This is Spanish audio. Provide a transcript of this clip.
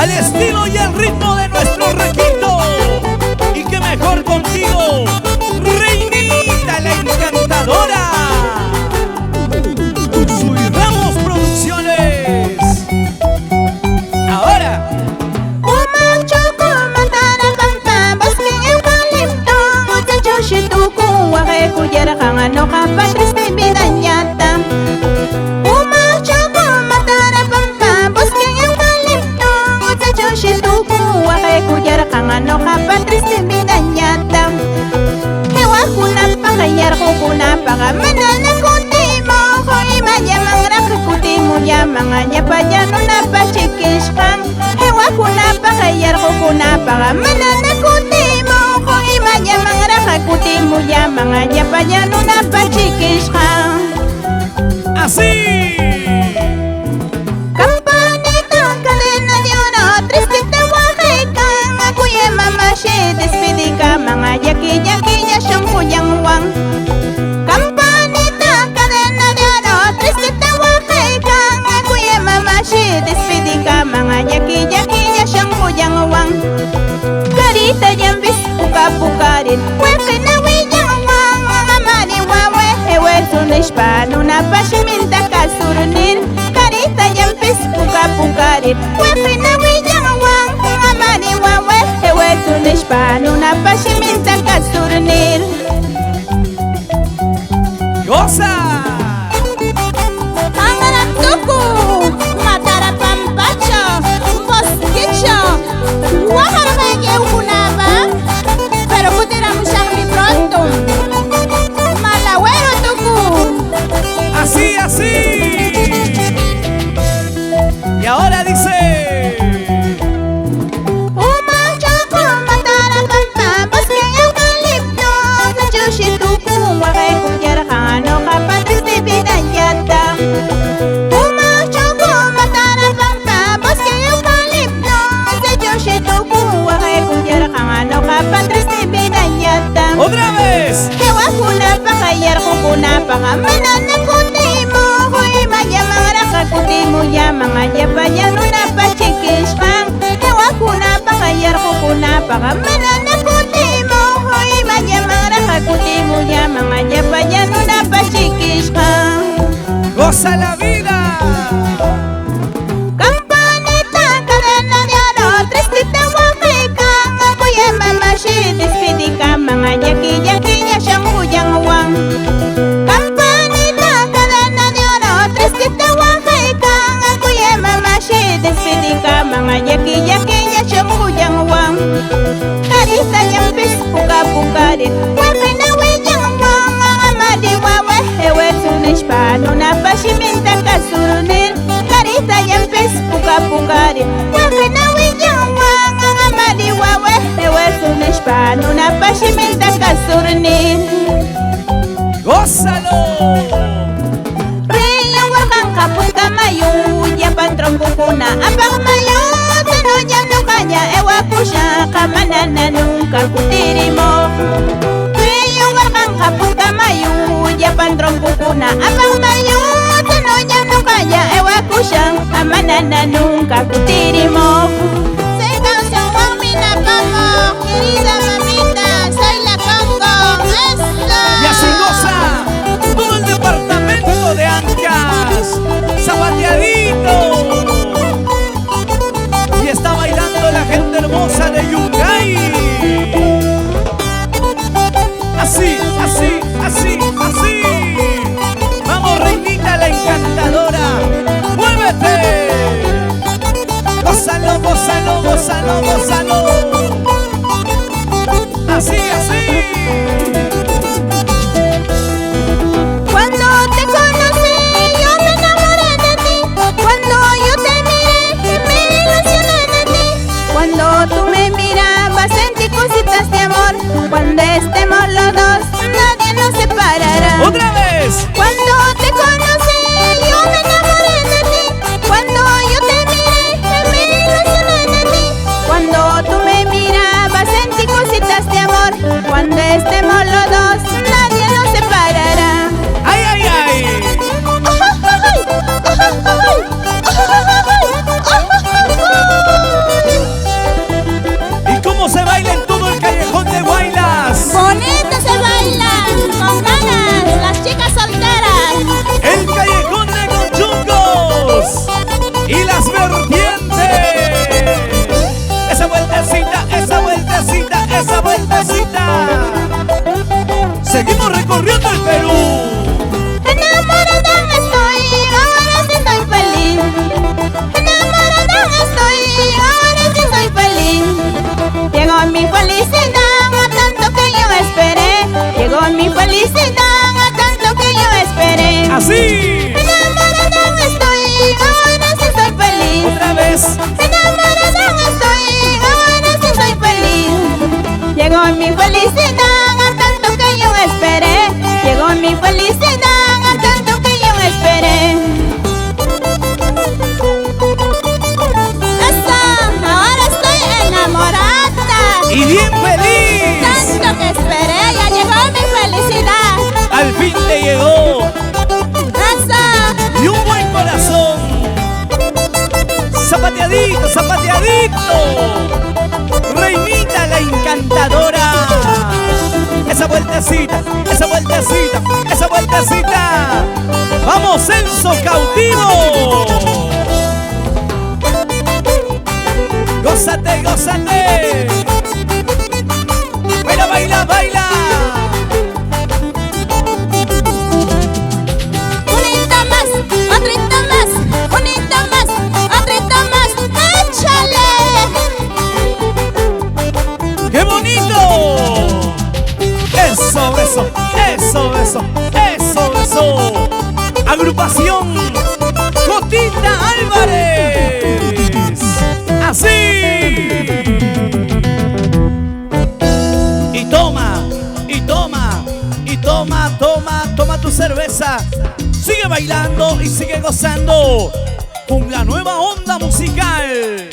al estilo y el ritmo de nuestro requinto. Y que mejor contigo, Reinita la Encantadora. Ursula Ramos Producciones. Ahora. Ano ka patris na binanyata Umacho ko matara pangkabos kayang kaliptong At sa Diyos ito kuha kay kuyar kang ano ka patris na binanyata Hewa ko na pakayar ko kuna paka mananakuti mo Ko imayamang rakakuti mo yamang anya pa dyan na pachikis kang Hewa ko na pakayar ko kuna paka mananakuti mo Ko imayamang rakakuti mo yamang anya pa dyan na pachikis kang Así. Campanita kalena diona tristita wakay kang Akuye mama she despedi ka mga yaki-yaki niya siyang kuyang wang Campanita kalena diona tristita wakay kang Akuye mama she despedi ka mga yaki-yaki niya siyang kuyang wang Karita niyang bis puka-pukarin Weke na wiyang wang mga maniwawe Ewe tunish pa nuna pa shiminta kasurunir Karita niyang bis puka-pukarin Weke na wiyang wang mga maniwawe Ewe tunish pa nuna pa shiminta kasurunir ¡Goza! Pangarap tuku Matara pampacho Boskicho Wahara mayeu kunaba Pero putiramos mi pronto Malawero tuku Así, así. Y ahora dice. Umacho ko matara pampabos kayang kalipno Sa Diyos ituku Wakay kuyar kang ano ka patris di binanyata Umacho ko matara pampabos kayang kalipno Sa Diyos ituku Wakay kuyar kang ano ka patris di binanyata ¡Otra vez! Hewa kuna pakayar ko kuna paka mananakuti mo Hoy mayamang rakakuti mo yamang anya pa yan na pachikis kang Hewa kuna pakayar ko kuna paka mananakuti mo Hoy mayamang rakakuti mo yamang anya pa yan na pachikis kang ¡Goza la vida! Campanita kalena diano tristita wakay kang Akuye mama she despedi ka mga yaki-yaki niya siyang kuyang wang Campanita kalena diano tristita wakay kang Akuye mama she despedi ka mga yaki-yaki niya siyang kuyang wang Karita niyang bis puka-pukarin Wakay na wiyang wang mga madiwawe Ewe tunish pa nuna pa shiminta kasurunir Karita niyang bis puka-pukarin Wakay na wiyang wang mga madiwawe Ewe tunish pa nuna pa shiminta kasurunir ¡Gózalo! Reyang wakang kaput kamayu Yapan trompo kuna apang mayu Tano niya nukanya ewa kusya Kamanana nung kakutiri mo Reyang wakang kaput kamayu Yapan trompo kuna apang mayu Tano niya nukanya ewa kusya Kamanana nung kakutiri mo Sega sa wamina pamo Querida mamita soy la Congo Y así goza todo el departamento de Ancas, zapateadito. Y está bailando la gente hermosa de Yungay. Así, así, así, así. Vamos, Reinita la Encantadora, muévete. Gózalo, gózalo, gózalo, gózalo. Así, así. Cuando te conocí, yo me enamoré de ti. Cuando yo te miré, me ilusioné de ti. Cuando tú me mirabas, sentí cositas de amor. Cuando estemos los dos, nadie nos separará. ¡Otra vez! Cuando te conocí, yo me enamoré de ti. Cuando yo te miré, me ilusioné de ti. Cuando tú me mirabas, sentí cositas de amor. Cuando estemos recorriendo el Perú. Enamorada estoy, ahora sí soy feliz. Enamorada estoy, ahora sí soy feliz. Llegó mi felicidad a tanto que yo esperé. Llegó mi felicidad a tanto que yo esperé. Así. Enamorada estoy, ahora sí soy feliz. Otra vez. Enamorada estoy, ahora sí soy feliz. Llegó mi felicidad a tanto que yo esperé. Llegó mi felicidad a tanto que yo esperé. Eso, ahora estoy enamorada. Y bien feliz. Tanto que esperé, ya llegó mi felicidad. Al fin te llegó. Eso. Y un buen corazón. Zapateadito, zapateadito. Reinita la encantadora. Esa vueltecita, esa vueltecita, esa vueltecita. Vamos, Enzo cautivo. Gózate, gózate. Baila, baila, baila. Unita más, otrita más, unita más, otrita más, échale. ¡Qué bonito! Eso, eso, eso, eso, eso, eso. Agrupación Jotita Álvarez. Así. Y toma, y toma, y toma, toma, toma tu cerveza. Sigue bailando y sigue gozando con la nueva onda musical.